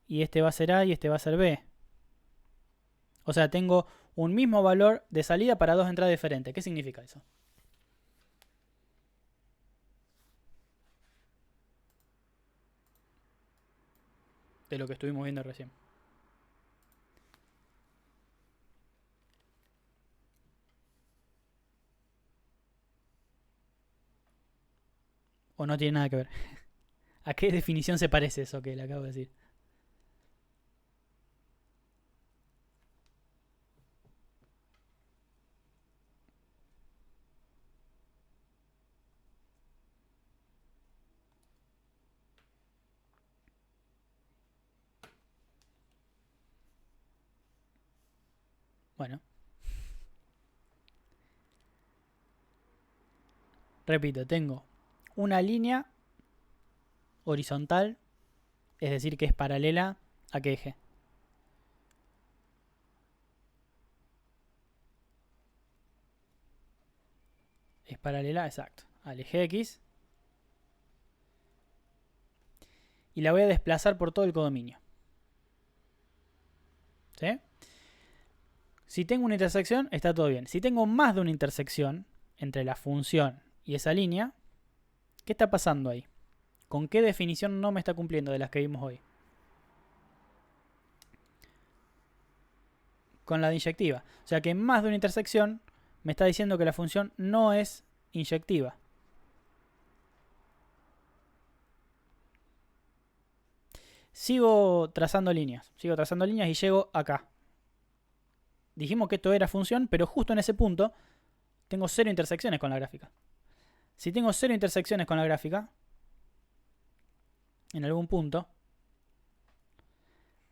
Y este va a ser A y este va a ser B. O sea, tengo un mismo valor de salida para dos entradas diferentes. ¿Qué significa eso? De lo que estuvimos viendo recién. ¿O no tiene nada que ver? ¿A qué definición se parece eso que le acabo de decir? Bueno. Repito, tengo una línea horizontal, es decir, que es paralela a qué eje. Es paralela, exacto, al eje X. Y la voy a desplazar por todo el codominio. ¿Sí? Si tengo una intersección, está todo bien. Si tengo más de una intersección entre la función y esa línea, ¿qué está pasando ahí? ¿Con qué definición no me está cumpliendo de las que vimos hoy? Con la de inyectiva. O sea que más de una intersección me está diciendo que la función no es inyectiva. Sigo trazando líneas y llego acá. Dijimos que esto era función, pero justo en ese punto tengo 0 intersecciones con la gráfica. Si tengo 0 intersecciones con la gráfica, en algún punto,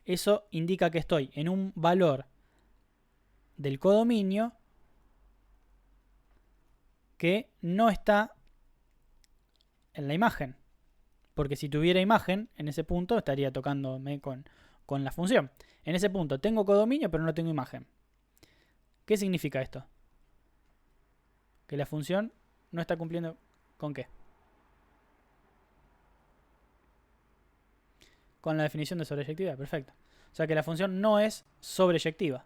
eso indica que estoy en un valor del codominio que no está en la imagen. Porque si tuviera imagen, en ese punto estaría tocándome con la función. En ese punto tengo codominio, pero no tengo imagen. ¿Qué significa esto? Que la función no está cumpliendo ¿con qué? Con la definición de sobreyectividad, perfecto. O sea que la función no es sobreyectiva.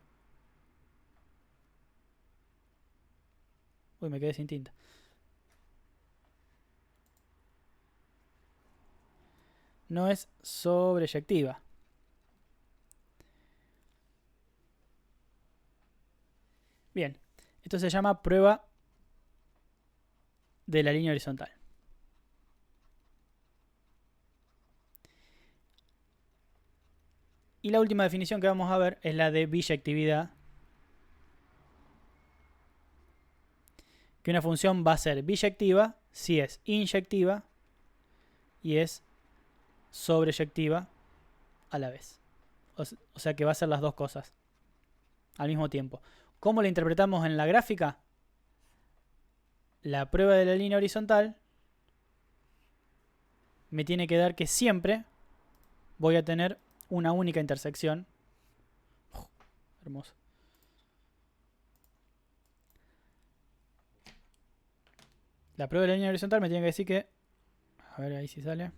Uy, me quedé sin tinta. No es sobreyectiva. Bien, esto se llama prueba de la línea horizontal. Y la última definición que vamos a ver es la de biyectividad. Que una función va a ser biyectiva si es inyectiva y es sobreyectiva a la vez. O sea que va a ser las dos cosas al mismo tiempo. ¿Cómo la interpretamos en la gráfica? La prueba de la línea horizontal me tiene que dar que siempre voy a tener una única intersección. Hermoso. La prueba de la línea horizontal me tiene que decir que... A ver ahí si sale.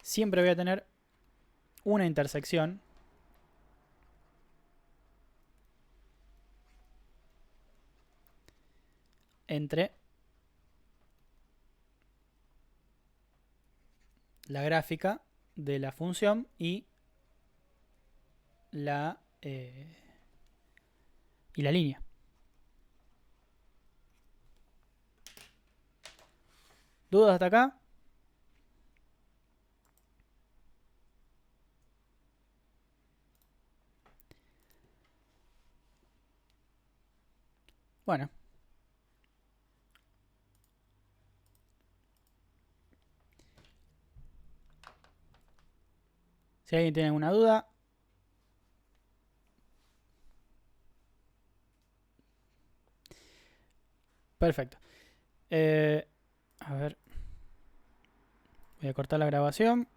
Siempre voy a tener una intersección entre la gráfica de la función y la línea. ¿Dudas hasta acá? Bueno. Si alguien tiene alguna duda. Perfecto. A ver. Voy a cortar la grabación.